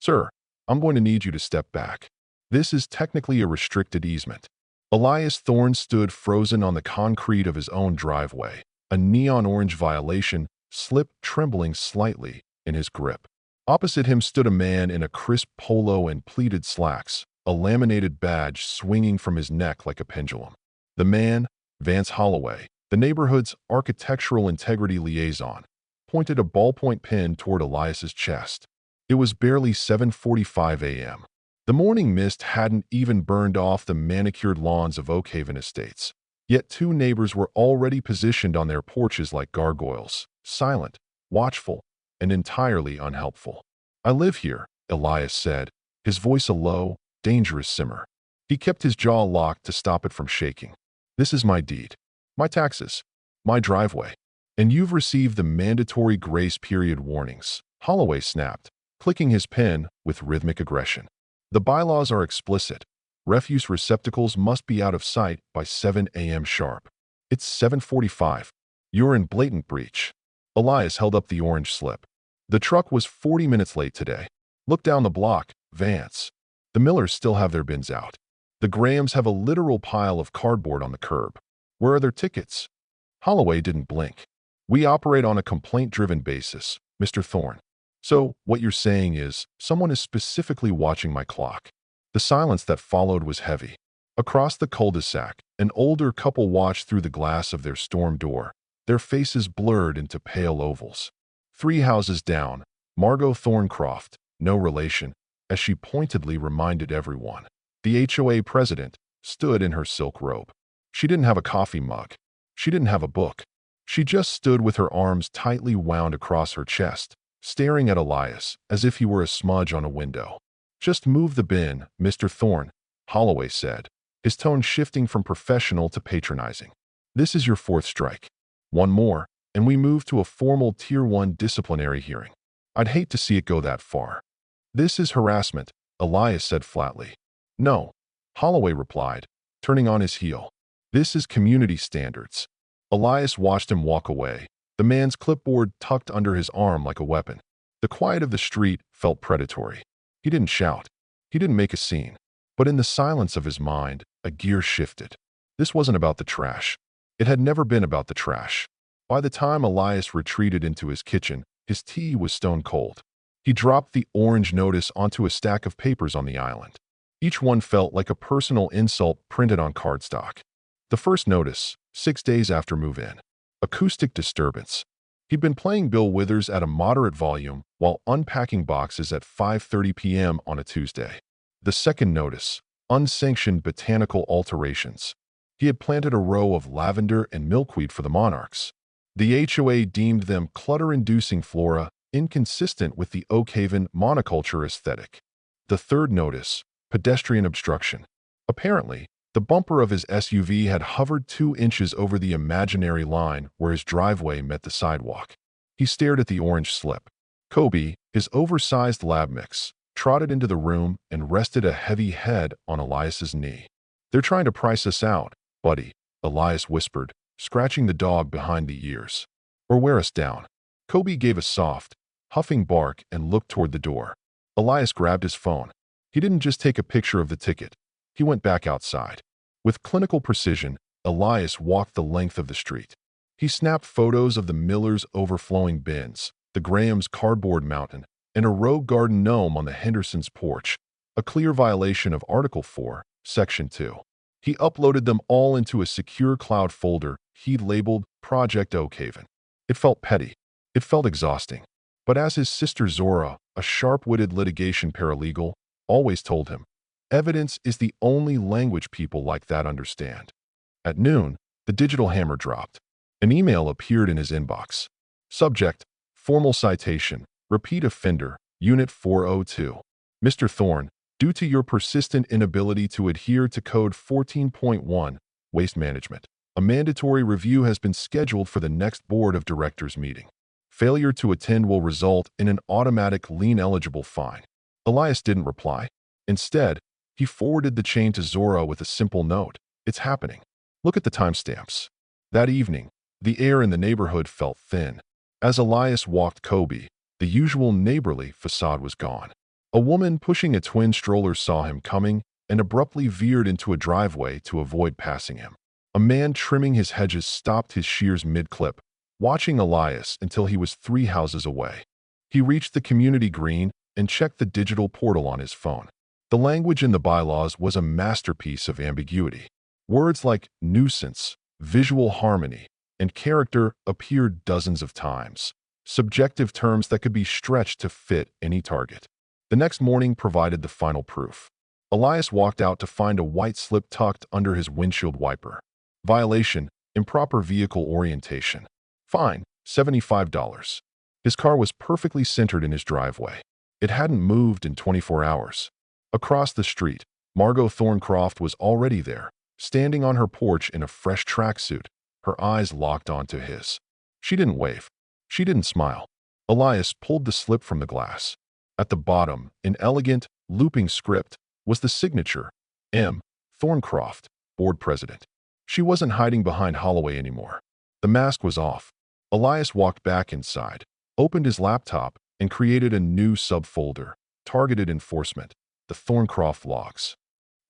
Sir, I'm going to need you to step back. This is technically a restricted easement. Elias Thorne stood frozen on the concrete of his own driveway, a neon orange violation slip trembling slightly in his grip. Opposite him stood a man in a crisp polo and pleated slacks, a laminated badge swinging from his neck like a pendulum. The man, Vance Holloway, the neighborhood's architectural integrity liaison, pointed a ballpoint pen toward Elias's chest. It was barely 7:45 a.m. The morning mist hadn't even burned off the manicured lawns of Oakhaven Estates. Yet two neighbors were already positioned on their porches like gargoyles, silent, watchful, and entirely unhelpful. "I live here," Elias said, his voice a low, dangerous simmer. He kept his jaw locked to stop it from shaking. "This is my deed, my taxes, my driveway. And you've received the mandatory grace period warnings," Holloway snapped, clicking his pen with rhythmic aggression. "The bylaws are explicit. Refuse receptacles must be out of sight by 7 a.m. sharp. It's 7:45. You're in blatant breach." Elias held up the orange slip. "The truck was 40 minutes late today. Look down the block, Vance. The Millers still have their bins out. The Grahams have a literal pile of cardboard on the curb. Where are their tickets?" Holloway didn't blink. "We operate on a complaint-driven basis, Mr. Thorne. So, what you're saying is, someone is specifically watching my clock." The silence that followed was heavy. Across the cul-de-sac, an older couple watched through the glass of their storm door, their faces blurred into pale ovals. 3 houses down, Margot Thorncroft, no relation, as she pointedly reminded everyone. The HOA president stood in her silk robe. She didn't have a coffee mug. She didn't have a book. She just stood with her arms tightly wound across her chest, staring at Elias as if he were a smudge on a window. "Just move the bin, Mr. Thorne," Holloway said, his tone shifting from professional to patronizing. "This is your 4th strike. One more, and we move to a formal Tier 1 disciplinary hearing. I'd hate to see it go that far." "This is harassment," Elias said flatly. "No," Holloway replied, turning on his heel. "This is community standards." Elias watched him walk away, the man's clipboard tucked under his arm like a weapon. The quiet of the street felt predatory. He didn't shout. He didn't make a scene. But in the silence of his mind, a gear shifted. This wasn't about the trash. It had never been about the trash. By the time Elias retreated into his kitchen, his tea was stone cold. He dropped the orange notice onto a stack of papers on the island. Each one felt like a personal insult printed on cardstock. The first notice, 6 days after move-in. Acoustic disturbance. He'd been playing Bill Withers at a moderate volume while unpacking boxes at 5:30 p.m. on a Tuesday. The second notice, unsanctioned botanical alterations. He had planted a row of lavender and milkweed for the monarchs. The HOA deemed them clutter-inducing flora, inconsistent with the Oakhaven monoculture aesthetic. The third notice, pedestrian obstruction. Apparently, the bumper of his SUV had hovered 2 inches over the imaginary line where his driveway met the sidewalk. He stared at the orange slip. Kobe, his oversized lab mix, trotted into the room and rested a heavy head on Elias's knee. "They're trying to price us out, buddy," Elias whispered, scratching the dog behind the ears. "Or wear us down." Kobe gave a soft, huffing bark and looked toward the door. Elias grabbed his phone. He didn't just take a picture of the ticket. He went back outside. With clinical precision, Elias walked the length of the street. He snapped photos of the Millers' overflowing bins, the Grahams' cardboard mountain, and a rogue garden gnome on the Hendersons' porch, a clear violation of Article 4, Section 2. He uploaded them all into a secure cloud folder he'd labeled Project Oakhaven. It felt petty. It felt exhausting. But as his sister Zora, a sharp-witted litigation paralegal, always told him, evidence is the only language people like that understand. At noon, the digital hammer dropped. An email appeared in his inbox. Subject, formal citation, repeat offender, Unit 402. Mr. Thorne, due to your persistent inability to adhere to Code 14.1, Waste Management, a mandatory review has been scheduled for the next Board of Directors meeting. Failure to attend will result in an automatic lien-eligible fine. Elias didn't reply. Instead, he forwarded the chain to Zora with a simple note. It's happening. Look at the timestamps. That evening, the air in the neighborhood felt thin. As Elias walked Kobe, the usual neighborly facade was gone. A woman pushing a twin stroller saw him coming and abruptly veered into a driveway to avoid passing him. A man trimming his hedges stopped his shears mid-clip, watching Elias until he was 3 houses away. He reached the community green and checked the digital portal on his phone. The language in the bylaws was a masterpiece of ambiguity. Words like nuisance, visual harmony, and character appeared dozens of times, subjective terms that could be stretched to fit any target. The next morning provided the final proof. Elias walked out to find a white slip tucked under his windshield wiper. Violation: improper vehicle orientation. Fine: $75. His car was perfectly centered in his driveway. It hadn't moved in 24 hours. Across the street, Margot Thorncroft was already there, standing on her porch in a fresh tracksuit, her eyes locked onto his. She didn't wave. She didn't smile. Elias pulled the slip from the glass. At the bottom, in elegant, looping script, was the signature: M. Thorncroft, board president. She wasn't hiding behind Holloway anymore. The mask was off. Elias walked back inside, opened his laptop, and created a new subfolder: targeted enforcement, the Thorncroft logs.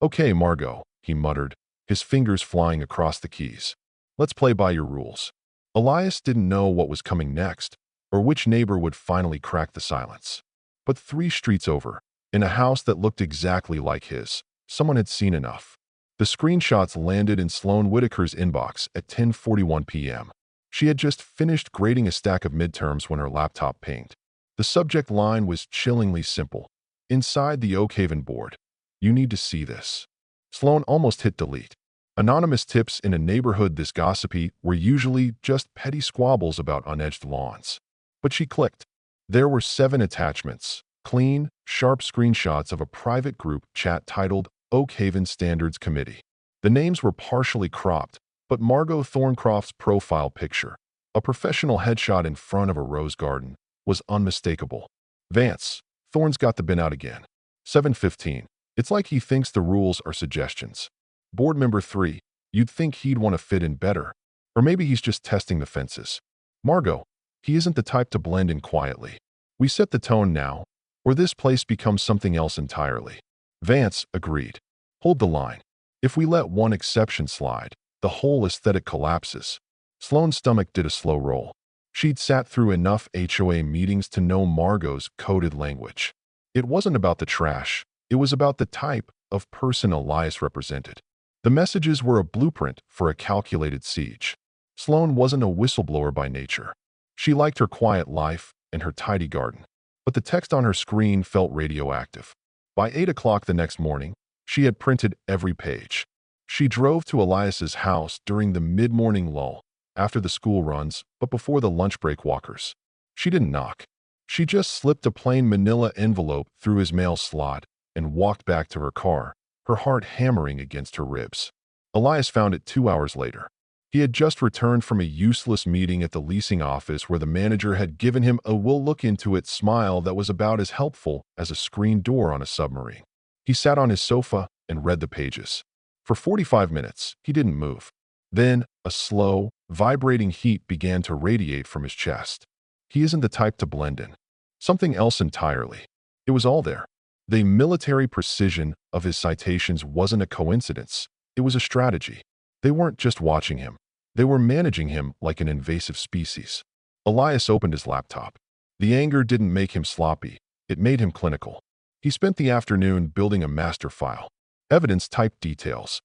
"Okay, Margot," he muttered, his fingers flying across the keys. "Let's play by your rules." Elias didn't know what was coming next, or which neighbor would finally crack the silence. But 3 streets over, in a house that looked exactly like his, someone had seen enough. The screenshots landed in Sloane Whitaker's inbox at 10:41 p.m. She had just finished grading a stack of midterms when her laptop pinged. The subject line was chillingly simple. Inside the Oakhaven board: "You need to see this." Sloane almost hit delete. Anonymous tips in a neighborhood this gossipy were usually just petty squabbles about unedged lawns. But she clicked. There were 7 attachments, clean, sharp screenshots of a private group chat titled Oakhaven Standards Committee. The names were partially cropped, but Margot Thorncroft's profile picture, a professional headshot in front of a rose garden, was unmistakable. Vance: "Thorne's got the bin out again." 7:15. "It's like he thinks the rules are suggestions." Board member 3: "You'd think he'd want to fit in better. Or maybe he's just testing the fences." Margot: "He isn't the type to blend in quietly. We set the tone now, or this place becomes something else entirely." Vance: "Agreed. Hold the line. If we let one exception slide, the whole aesthetic collapses." Sloane's stomach did a slow roll. She'd sat through enough HOA meetings to know Margot's coded language. It wasn't about the trash. It was about the type of person Elias represented. The messages were a blueprint for a calculated siege. Sloane wasn't a whistleblower by nature. She liked her quiet life and her tidy garden. But the text on her screen felt radioactive. By 8 o'clock the next morning, she had printed every page. She drove to Elias's house during the mid-morning lull, after the school runs, but before the lunch break walkers. She didn't knock. She just slipped a plain manila envelope through his mail slot and walked back to her car, her heart hammering against her ribs. Elias found it 2 hours later. He had just returned from a useless meeting at the leasing office where the manager had given him a "we'll look into it" smile that was about as helpful as a screen door on a submarine. He sat on his sofa and read the pages. For 45 minutes, he didn't move. Then, a slow, vibrating heat began to radiate from his chest. He isn't the type to blend in. Something else entirely. It was all there. The military precision of his citations wasn't a coincidence. It was a strategy. They weren't just watching him. They were managing him like an invasive species. Elias opened his laptop. The anger didn't make him sloppy. It made him clinical. He spent the afternoon building a master file. Evidence type details.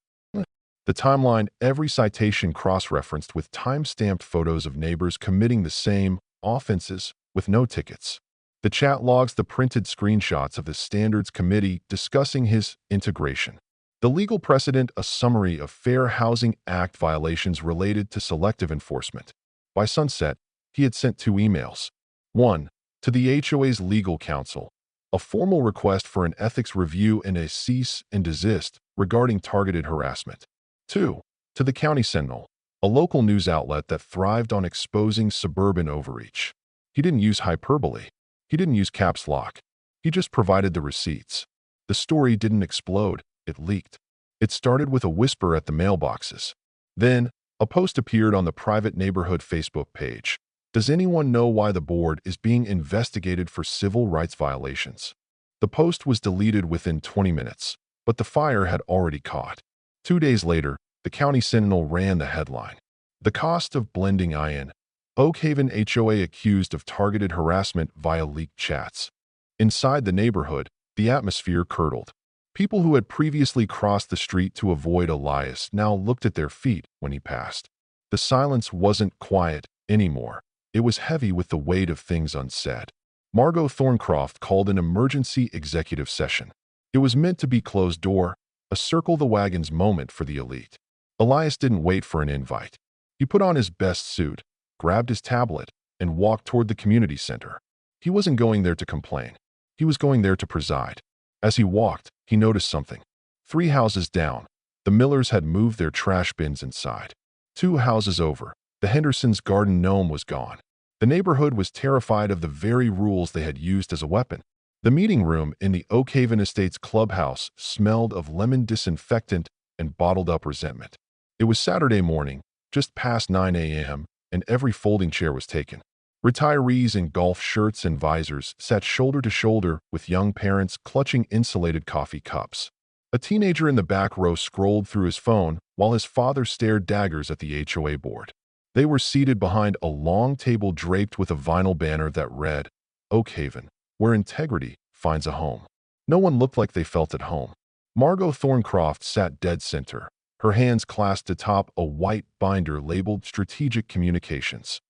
The timeline, every citation cross-referenced with time-stamped photos of neighbors committing the same offenses with no tickets. The chat logs, the printed screenshots of the Standards Committee discussing his integration. The legal precedent, a summary of Fair Housing Act violations related to selective enforcement. By sunset, he had sent 2 emails. 1. To the HOA's legal counsel, a formal request for an ethics review and a cease and desist regarding targeted harassment. 2. To the County Sentinel, a local news outlet that thrived on exposing suburban overreach. He didn't use hyperbole. He didn't use caps lock. He just provided the receipts. The story didn't explode. It leaked. It started with a whisper at the mailboxes. Then, a post appeared on the private neighborhood Facebook page. Does anyone know why the board is being investigated for civil rights violations? The post was deleted within 20 minutes, but the fire had already caught. 2 days later, the County Sentinel ran the headline. The cost of blending in. Oakhaven HOA accused of targeted harassment via leaked chats. Inside the neighborhood, the atmosphere curdled. People who had previously crossed the street to avoid Elias now looked at their feet when he passed. The silence wasn't quiet anymore. It was heavy with the weight of things unsaid. Margot Thorncroft called an emergency executive session. It was meant to be closed door, a circle the wagons moment for the elite. Elias didn't wait for an invite. He put on his best suit, grabbed his tablet, and walked toward the community center. He wasn't going there to complain. He was going there to preside. As he walked, he noticed something. 3 houses down, the Millers had moved their trash bins inside. 2 houses over, the Hendersons' garden gnome was gone. The neighborhood was terrified of the very rules they had used as a weapon. The meeting room in the Oakhaven Estates clubhouse smelled of lemon disinfectant and bottled-up resentment. It was Saturday morning, just past 9 a.m., and every folding chair was taken. Retirees in golf shirts and visors sat shoulder to shoulder with young parents clutching insulated coffee cups. A teenager in the back row scrolled through his phone while his father stared daggers at the HOA board. They were seated behind a long table draped with a vinyl banner that read, Oakhaven, where integrity finds a home. No one looked like they felt at home. Margot Thorncroft sat dead center, her hands clasped atop a white binder labeled Strategic Communications.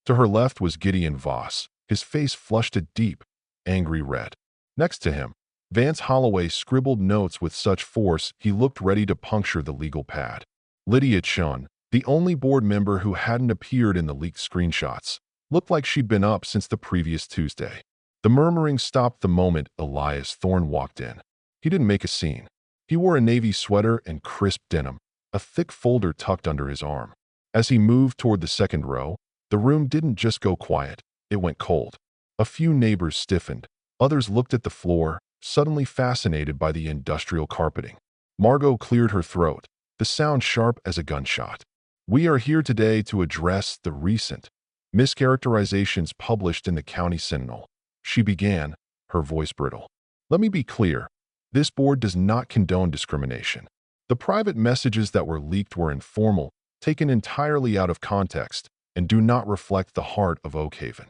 To her left was Gideon Voss, his face flushed a deep, angry red. Next to him, Vance Holloway scribbled notes with such force he looked ready to puncture the legal pad. Lydia Chun, the only board member who hadn't appeared in the leaked screenshots, looked like she'd been up since the previous Tuesday. The murmuring stopped the moment Elias Thorne walked in. He didn't make a scene. He wore a navy sweater and crisp denim, a thick folder tucked under his arm. As he moved toward the second row, the room didn't just go quiet, it went cold. A few neighbors stiffened. Others looked at the floor, suddenly fascinated by the industrial carpeting. Margot cleared her throat, the sound sharp as a gunshot. We are here today to address the recent mischaracterizations published in the County Sentinel. She began, her voice brittle. Let me be clear. This board does not condone discrimination. The private messages that were leaked were informal, taken entirely out of context, and do not reflect the heart of Oakhaven.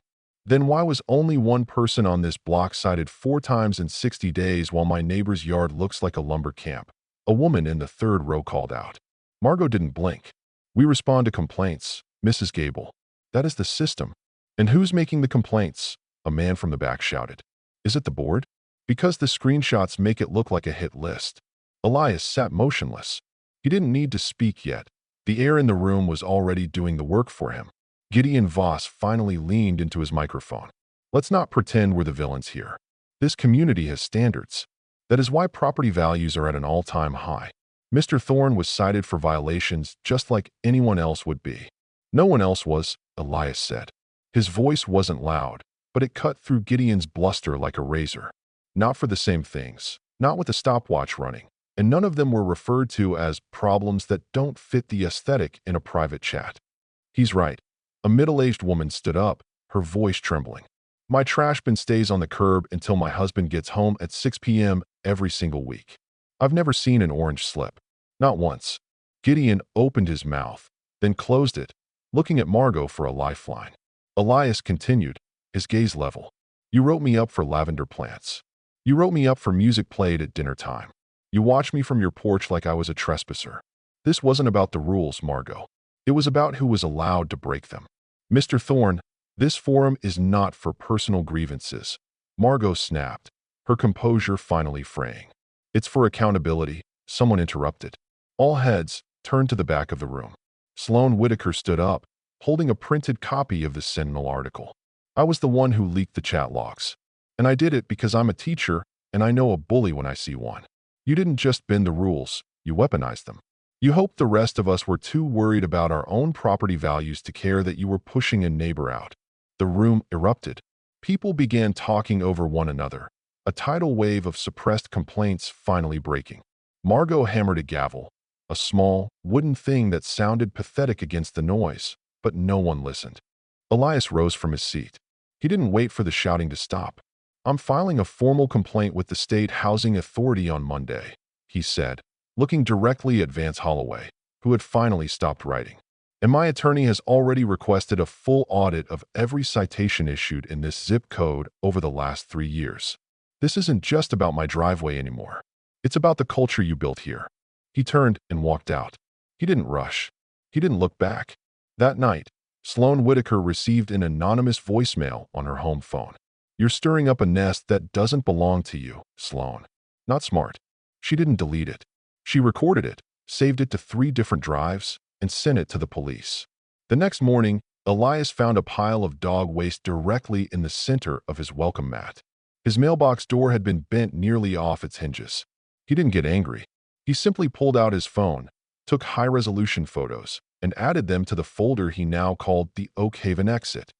Then why was only one person on this block cited 4 times in 60 days while my neighbor's yard looks like a lumber camp? A woman in the third row called out. Margot didn't blink. We respond to complaints, Mrs. Gable. That is the system. And who's making the complaints? A man from the back shouted. Is it the board? Because the screenshots make it look like a hit list. Elias sat motionless. He didn't need to speak yet. The air in the room was already doing the work for him. Gideon Voss finally leaned into his microphone. Let's not pretend we're the villains here. This community has standards. That is why property values are at an all-time high. Mr. Thorne was cited for violations just like anyone else would be. No one else was, Elias said. His voice wasn't loud, but it cut through Gideon's bluster like a razor. Not for the same things, not with a stopwatch running, and none of them were referred to as problems that don't fit the aesthetic in a private chat. He's right. A middle-aged woman stood up, her voice trembling. My trash bin stays on the curb until my husband gets home at 6 p.m. every single week. I've never seen an orange slip. Not once. Gideon opened his mouth, then closed it, looking at Margot for a lifeline. Elias continued, his gaze level. You wrote me up for lavender plants. You wrote me up for music played at dinner time. You watched me from your porch like I was a trespasser. This wasn't about the rules, Margot. It was about who was allowed to break them. Mr. Thorne, this forum is not for personal grievances. Margot snapped, her composure finally fraying. It's for accountability, someone interrupted. All heads turned to the back of the room. Sloan Whitaker stood up, holding a printed copy of the Sentinel article. I was the one who leaked the chat logs. And I did it because I'm a teacher and I know a bully when I see one. You didn't just bend the rules, you weaponized them. You hoped the rest of us were too worried about our own property values to care that you were pushing a neighbor out. The room erupted. People began talking over one another, a tidal wave of suppressed complaints finally breaking. Margot hammered a gavel, a small, wooden thing that sounded pathetic against the noise, but no one listened. Elias rose from his seat. He didn't wait for the shouting to stop. "I'm filing a formal complaint with the State Housing Authority on Monday," he said, looking directly at Vance Holloway, who had finally stopped writing. "And my attorney has already requested a full audit of every citation issued in this zip code over the last 3 years. This isn't just about my driveway anymore. It's about the culture you built here." He turned and walked out. He didn't rush. He didn't look back. That night, Sloan Whitaker received an anonymous voicemail on her home phone. "You're stirring up a nest that doesn't belong to you, Sloan." Not smart. She didn't delete it. She recorded it, saved it to 3 different drives, and sent it to the police. The next morning, Elias found a pile of dog waste directly in the center of his welcome mat. His mailbox door had been bent nearly off its hinges. He didn't get angry. He simply pulled out his phone, took high-resolution photos, and added them to the folder he now called the Oak Haven exit.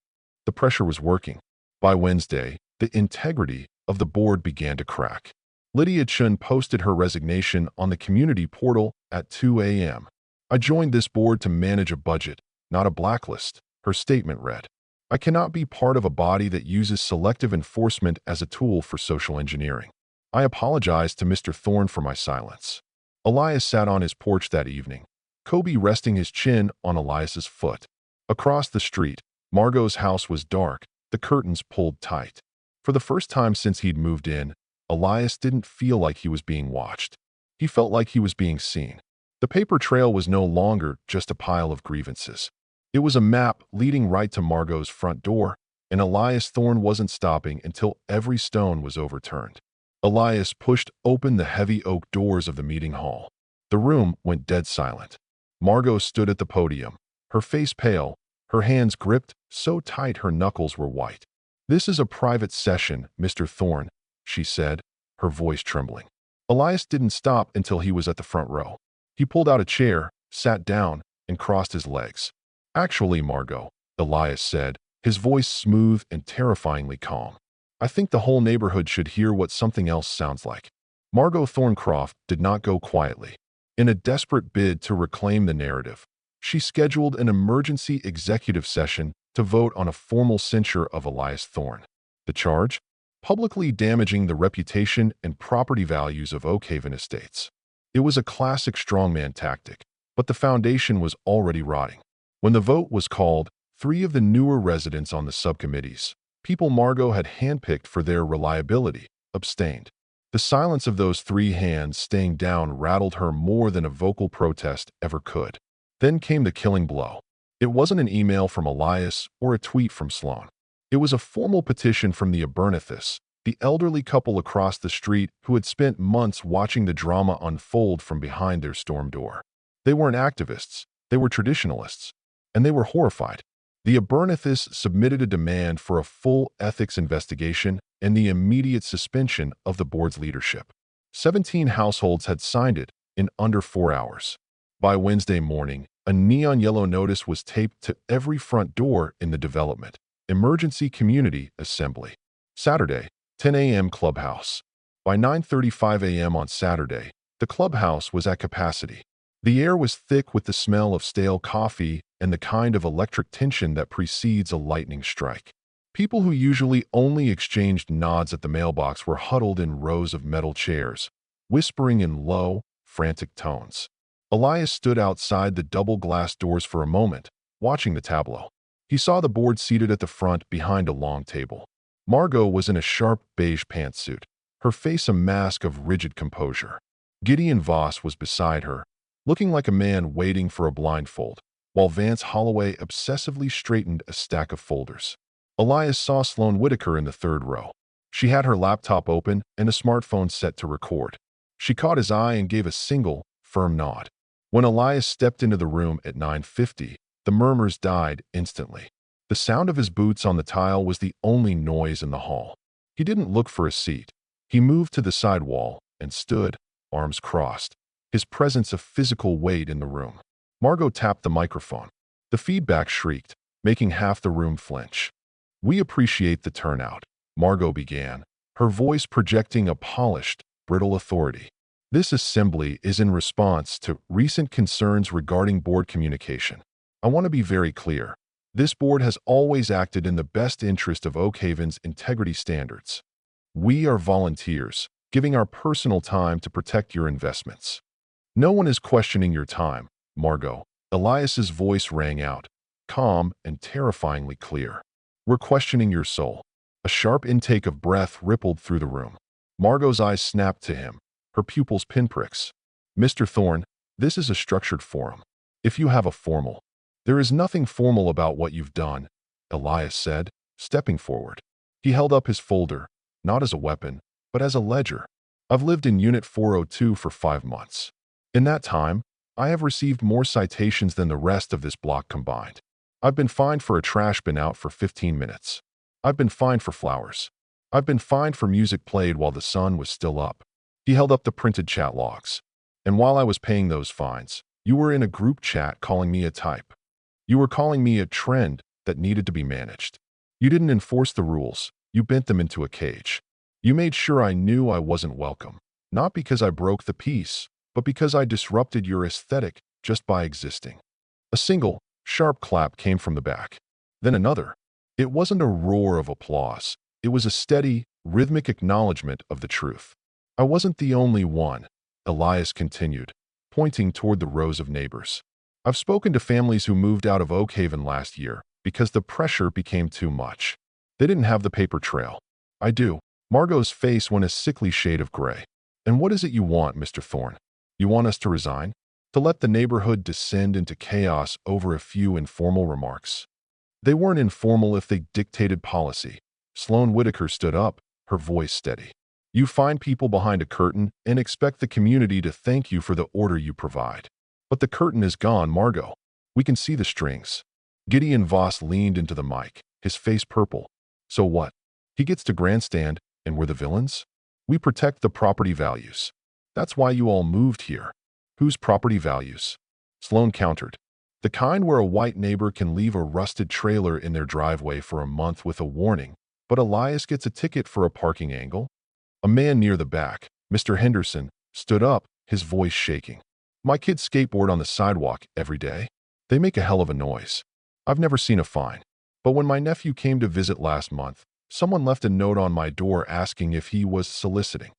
The pressure was working. By Wednesday, the integrity of the board began to crack. Lydia Chun posted her resignation on the community portal at 2 a.m. "I joined this board to manage a budget, not a blacklist," her statement read. "I cannot be part of a body that uses selective enforcement as a tool for social engineering. I apologize to Mr. Thorne for my silence." Elias sat on his porch that evening, Kobe resting his chin on Elias's foot. Across the street, Margot's house was dark, the curtains pulled tight. For the first time since he'd moved in, Elias didn't feel like he was being watched. He felt like he was being seen. The paper trail was no longer just a pile of grievances. It was a map leading right to Margot's front door, and Elias Thorne wasn't stopping until every stone was overturned. Elias pushed open the heavy oak doors of the meeting hall. The room went dead silent. Margot stood at the podium, her face pale, her hands gripped so tight her knuckles were white. "This is a private session, Mr. Thorne," she said, her voice trembling. Elias didn't stop until he was at the front row. He pulled out a chair, sat down, and crossed his legs. "Actually, Margot," Elias said, his voice smooth and terrifyingly calm, "I think the whole neighborhood should hear what something else sounds like." Margot Thorncroft did not go quietly. In a desperate bid to reclaim the narrative, she scheduled an emergency executive session to vote on a formal censure of Elias Thorne. The charge? Publicly damaging the reputation and property values of Oak Haven Estates. It was a classic strongman tactic, but the foundation was already rotting. When the vote was called, 3 of the newer residents on the subcommittees, people Margot had handpicked for their reliability, abstained. The silence of those 3 hands staying down rattled her more than a vocal protest ever could. Then came the killing blow. It wasn't an email from Elias or a tweet from Sloan. It was a formal petition from the Abernathysts, the elderly couple across the street who had spent months watching the drama unfold from behind their storm door. They weren't activists, they were traditionalists, and they were horrified. The Abernathysts submitted a demand for a full ethics investigation and the immediate suspension of the board's leadership. 17 households had signed it in under 4 hours. By Wednesday morning, a neon yellow notice was taped to every front door in the development. Emergency Community Assembly. Saturday, 10 a.m. Clubhouse. By 9:35 a.m. on Saturday, the clubhouse was at capacity. The air was thick with the smell of stale coffee and the kind of electric tension that precedes a lightning strike. People who usually only exchanged nods at the mailbox were huddled in rows of metal chairs, whispering in low, frantic tones. Elias stood outside the double glass doors for a moment, watching the tableau. He saw the board seated at the front behind a long table. Margot was in a sharp beige pantsuit, her face a mask of rigid composure. Gideon Voss was beside her, looking like a man waiting for a blindfold, while Vance Holloway obsessively straightened a stack of folders. Elias saw Sloan Whitaker in the third row. She had her laptop open and a smartphone set to record. She caught his eye and gave a single, firm nod. When Elias stepped into the room at 9:50, the murmurs died instantly. The sound of his boots on the tile was the only noise in the hall. He didn't look for a seat. He moved to the side wall and stood, arms crossed, his presence a physical weight in the room. Margot tapped the microphone. The feedback shrieked, making half the room flinch. "We appreciate the turnout," Margot began, her voice projecting a polished, brittle authority. "This assembly is in response to recent concerns regarding board communication. I want to be very clear. This board has always acted in the best interest of Oak Haven's integrity standards. We are volunteers, giving our personal time to protect your investments. No one is questioning your time, Margot. Elias's voice rang out, calm and terrifyingly clear. We're questioning your soul. A sharp intake of breath rippled through the room. Margot's eyes snapped to him, her pupils pinpricks. Mr. Thorne, this is a structured forum. If you have a formal, there is nothing formal about what you've done, Elias said, stepping forward. He held up his folder, not as a weapon, but as a ledger. I've lived in Unit 402 for 5 months. In that time, I have received more citations than the rest of this block combined. I've been fined for a trash bin out for 15 minutes. I've been fined for flowers. I've been fined for music played while the sun was still up. He held up the printed chat logs. And while I was paying those fines, you were in a group chat calling me a type. You were calling me a trend that needed to be managed. You didn't enforce the rules. You bent them into a cage. You made sure I knew I wasn't welcome, not because I broke the peace, but because I disrupted your aesthetic just by existing. A single, sharp clap came from the back. Then another. It wasn't a roar of applause. It was a steady, rhythmic acknowledgement of the truth. I wasn't the only one, Elias continued, pointing toward the rows of neighbors. I've spoken to families who moved out of Oakhaven last year because the pressure became too much. They didn't have the paper trail. I do. Margot's face went a sickly shade of gray. And what is it you want, Mr. Thorne? You want us to resign? To let the neighborhood descend into chaos over a few informal remarks? They weren't informal if they dictated policy. Sloan Whitaker stood up, her voice steady. You find people behind a curtain and expect the community to thank you for the order you provide. But the curtain is gone, Margot. We can see the strings. Gideon Voss leaned into the mic, his face purple. So what? He gets to grandstand, and we're the villains? We protect the property values. That's why you all moved here. Whose property values? Sloan countered. The kind where a white neighbor can leave a rusted trailer in their driveway for a month with a warning, but Elias gets a ticket for a parking angle? A man near the back, Mr. Henderson, stood up, his voice shaking. My kids skateboard on the sidewalk every day. They make a hell of a noise. I've never seen a fine. But when my nephew came to visit last month, someone left a note on my door asking if he was soliciting.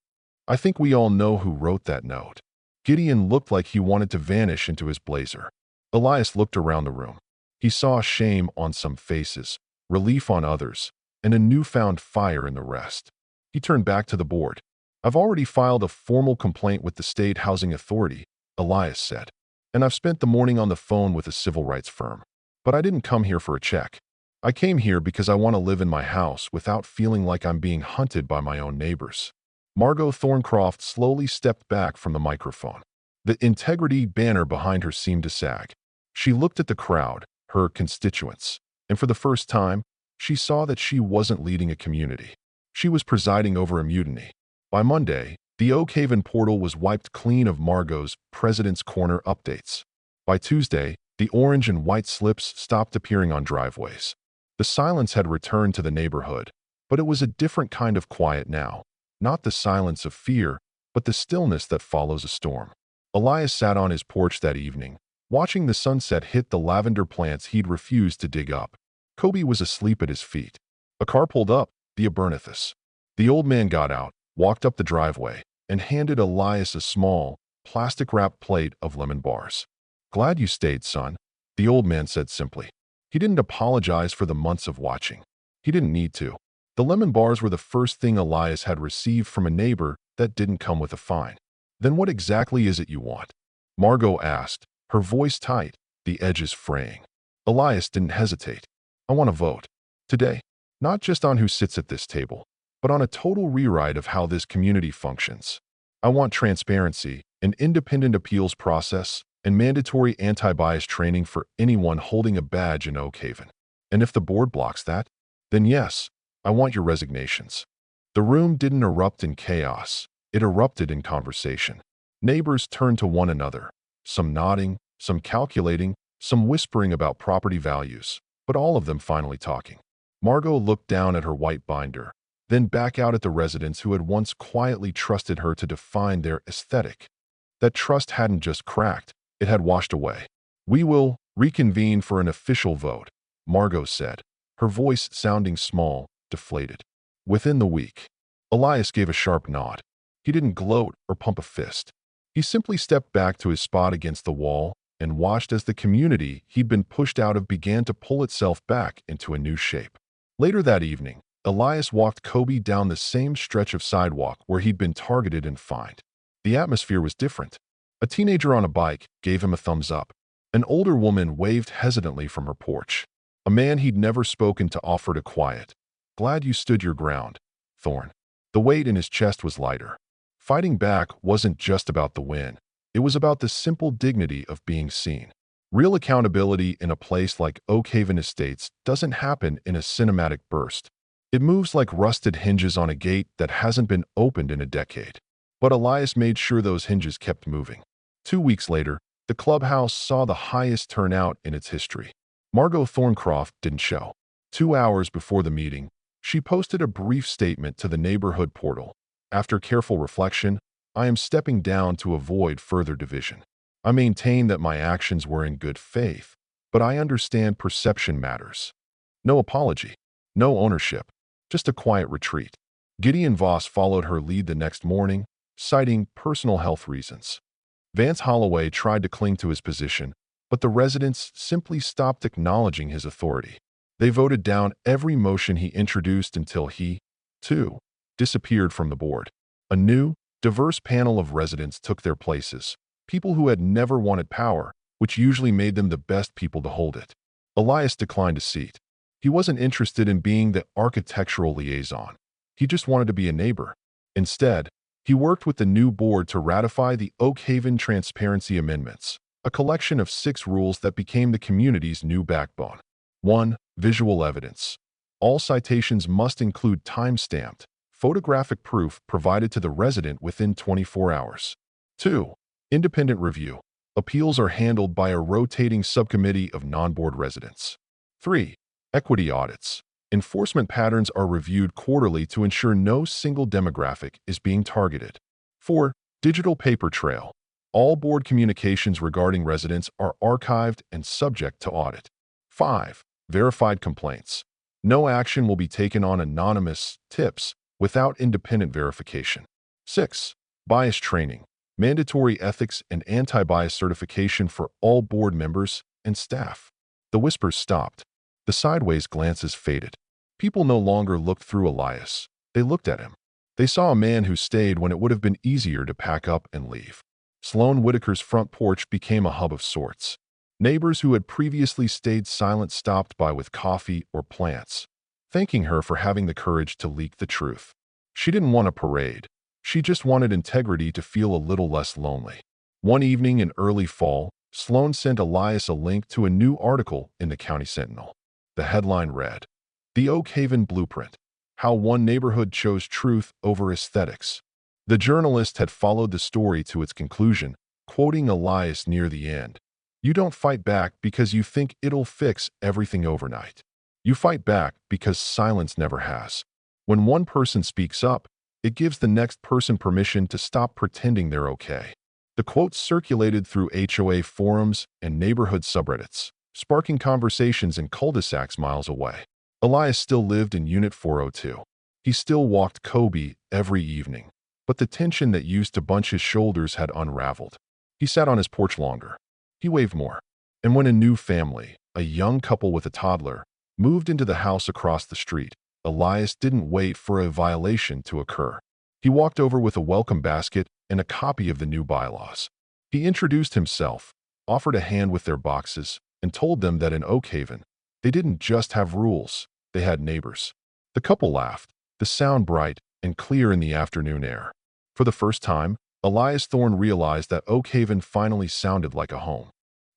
I think we all know who wrote that note. Gideon looked like he wanted to vanish into his blazer. Elias looked around the room. He saw shame on some faces, relief on others, and a newfound fire in the rest. He turned back to the board. I've already filed a formal complaint with the State Housing Authority, Elias said, and I've spent the morning on the phone with a civil rights firm. But I didn't come here for a check. I came here because I want to live in my house without feeling like I'm being hunted by my own neighbors. Margot Thorncroft slowly stepped back from the microphone. The integrity banner behind her seemed to sag. She looked at the crowd, her constituents, and for the first time, she saw that she wasn't leading a community. She was presiding over a mutiny. By Monday, the Oakhaven portal was wiped clean of Margot's President's Corner updates. By Tuesday, the orange and white slips stopped appearing on driveways. The silence had returned to the neighborhood, but it was a different kind of quiet now. Not the silence of fear, but the stillness that follows a storm. Elias sat on his porch that evening, watching the sunset hit the lavender plants he'd refused to dig up. Kobe was asleep at his feet. A car pulled up, the Abernethus. The old man got out, walked up the driveway, and handed Elias a small, plastic-wrapped plate of lemon bars. Glad you stayed, son, the old man said simply. He didn't apologize for the months of watching. He didn't need to. The lemon bars were the first thing Elias had received from a neighbor that didn't come with a fine. Then what exactly is it you want? Margot asked, her voice tight, the edges fraying. Elias didn't hesitate. I want to vote. Today. Not just on who sits at this table, but on a total rewrite of how this community functions. I want transparency, an independent appeals process, and mandatory anti-bias training for anyone holding a badge in Oakhaven. And if the board blocks that, then yes, I want your resignations. The room didn't erupt in chaos. It erupted in conversation. Neighbors turned to one another, some nodding, some calculating, some whispering about property values, but all of them finally talking. Margot looked down at her white binder, then back out at the residents who had once quietly trusted her to define their aesthetic. That trust hadn't just cracked, it had washed away. We will reconvene for an official vote, Margot said, her voice sounding small, deflated. Within the week. Elias gave a sharp nod. He didn't gloat or pump a fist. He simply stepped back to his spot against the wall and watched as the community he'd been pushed out of began to pull itself back into a new shape. Later that evening, Elias walked Kobe down the same stretch of sidewalk where he'd been targeted and fined. The atmosphere was different. A teenager on a bike gave him a thumbs up. An older woman waved hesitantly from her porch. A man he'd never spoken to offered a quiet, "Glad you stood your ground, Thorne." The weight in his chest was lighter. Fighting back wasn't just about the win. It was about the simple dignity of being seen. Real accountability in a place like Oak Haven Estates doesn't happen in a cinematic burst. It moves like rusted hinges on a gate that hasn't been opened in a decade. But Elias made sure those hinges kept moving. 2 weeks later, the clubhouse saw the highest turnout in its history. Margot Thorncroft didn't show. 2 hours before the meeting, she posted a brief statement to the neighborhood portal. "After careful reflection, I am stepping down to avoid further division. I maintain that my actions were in good faith, but I understand perception matters." No apology, no ownership, just a quiet retreat. Gideon Voss followed her lead the next morning, citing personal health reasons. Vance Holloway tried to cling to his position, but the residents simply stopped acknowledging his authority. They voted down every motion he introduced until he, too, disappeared from the board. A new, diverse panel of residents took their places, people who had never wanted power, which usually made them the best people to hold it. Elias declined a seat. He wasn't interested in being the architectural liaison. He just wanted to be a neighbor. Instead, he worked with the new board to ratify the Oak Haven Transparency Amendments, a collection of 6 rules that became the community's new backbone. 1. Visual evidence. All citations must include time-stamped, photographic proof provided to the resident within 24 hours. 2. Independent review. Appeals are handled by a rotating subcommittee of non-board residents. 3. Equity audits. Enforcement patterns are reviewed quarterly to ensure no single demographic is being targeted. 4. Digital paper trail. All board communications regarding residents are archived and subject to audit. 5. Verified complaints. No action will be taken on anonymous tips without independent verification. 6. Bias training. Mandatory ethics and anti-bias certification for all board members and staff. The whispers stopped. The sideways glances faded. People no longer looked through Elias. They looked at him. They saw a man who stayed when it would have been easier to pack up and leave. Sloan Whitaker's front porch became a hub of sorts. Neighbors who had previously stayed silent stopped by with coffee or plants, thanking her for having the courage to leak the truth. She didn't want a parade. She just wanted integrity to feel a little less lonely. One evening in early fall, Sloan sent Elias a link to a new article in the County Sentinel. The headline read, "The Oak Haven Blueprint: How One Neighborhood Chose Truth Over Aesthetics." The journalist had followed the story to its conclusion, quoting Elias near the end. "You don't fight back because you think it'll fix everything overnight. You fight back because silence never has. When one person speaks up, it gives the next person permission to stop pretending they're okay." The quote circulated through HOA forums and neighborhood subreddits, sparking conversations in cul-de-sacs miles away. Elias still lived in Unit 402. He still walked Kobe every evening, but the tension that used to bunch his shoulders had unraveled. He sat on his porch longer. He waved more. And when a new family, a young couple with a toddler, moved into the house across the street, Elias didn't wait for a violation to occur. He walked over with a welcome basket and a copy of the new bylaws. He introduced himself, offered a hand with their boxes, and told them that in Oak Haven, they didn't just have rules, they had neighbors. The couple laughed, the sound bright and clear in the afternoon air. For the first time, Elias Thorne realized that Oak Haven finally sounded like a home.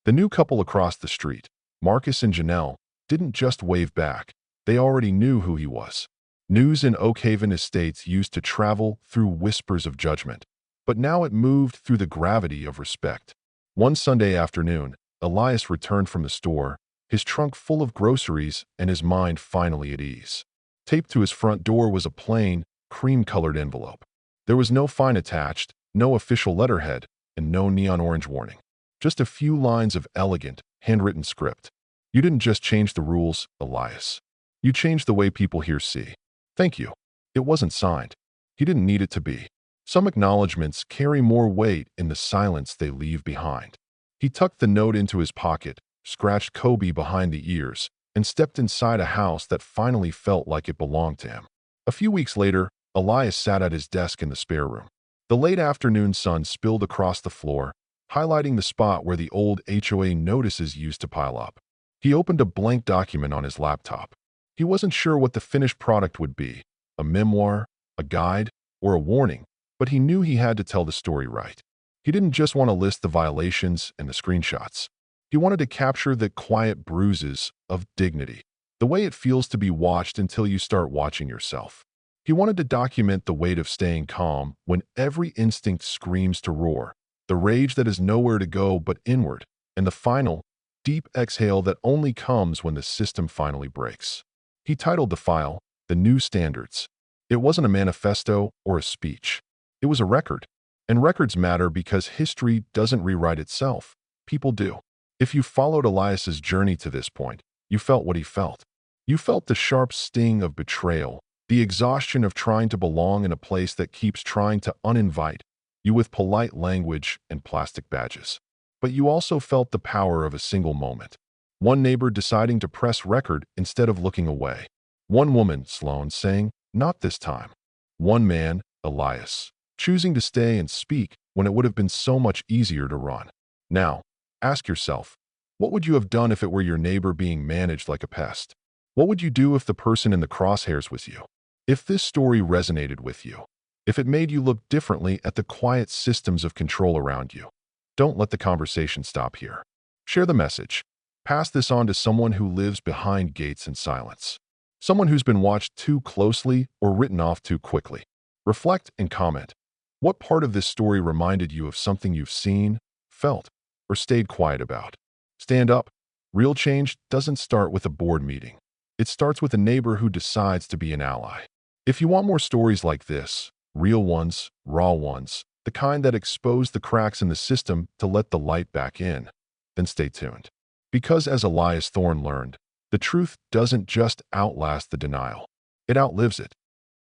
The new couple across the street, Marcus and Janelle, didn't just wave back. They already knew who he was. News in Oak Haven Estates used to travel through whispers of judgment, but now it moved through the gravity of respect. One Sunday afternoon, Elias returned from the store, his trunk full of groceries and his mind finally at ease. Taped to his front door was a plain, cream-colored envelope. There was no fine attached, no official letterhead, and no neon orange warning. Just a few lines of elegant, handwritten script. "You didn't just change the rules, Elias. You changed the way people here see. Thank you." It wasn't signed. He didn't need it to be. Some acknowledgments carry more weight in the silence they leave behind. He tucked the note into his pocket, scratched Kobe behind the ears, and stepped inside a house that finally felt like it belonged to him. A few weeks later, Elias sat at his desk in the spare room. The late afternoon sun spilled across the floor, highlighting the spot where the old HOA notices used to pile up. He opened a blank document on his laptop. He wasn't sure what the finished product would be, a memoir, a guide, or a warning, but he knew he had to tell the story right. He didn't just want to list the violations and the screenshots. He wanted to capture the quiet bruises of dignity, the way it feels to be watched until you start watching yourself. He wanted to document the weight of staying calm when every instinct screams to roar, the rage that is nowhere to go but inward, and the final, deep exhale that only comes when the system finally breaks. He titled the file, "The New Standards." It wasn't a manifesto or a speech. It was a record. And records matter because history doesn't rewrite itself. People do. If you followed Elias's journey to this point, you felt what he felt. You felt the sharp sting of betrayal, the exhaustion of trying to belong in a place that keeps trying to uninvite you with polite language and plastic badges. But you also felt the power of a single moment. One neighbor deciding to press record instead of looking away. One woman, Sloan, saying, "Not this time." One man, Elias, choosing to stay and speak when it would have been so much easier to run. Now, ask yourself, what would you have done if it were your neighbor being managed like a pest? What would you do if the person in the crosshairs was you? If this story resonated with you, if it made you look differently at the quiet systems of control around you, don't let the conversation stop here. Share the message. Pass this on to someone who lives behind gates in silence. Someone who's been watched too closely or written off too quickly. Reflect and comment. What part of this story reminded you of something you've seen, felt, or stayed quiet about? Stand up. Real change doesn't start with a board meeting. It starts with a neighbor who decides to be an ally. If you want more stories like this, real ones, raw ones, the kind that expose the cracks in the system to let the light back in, then stay tuned. Because as Elias Thorne learned, the truth doesn't just outlast the denial. It outlives it.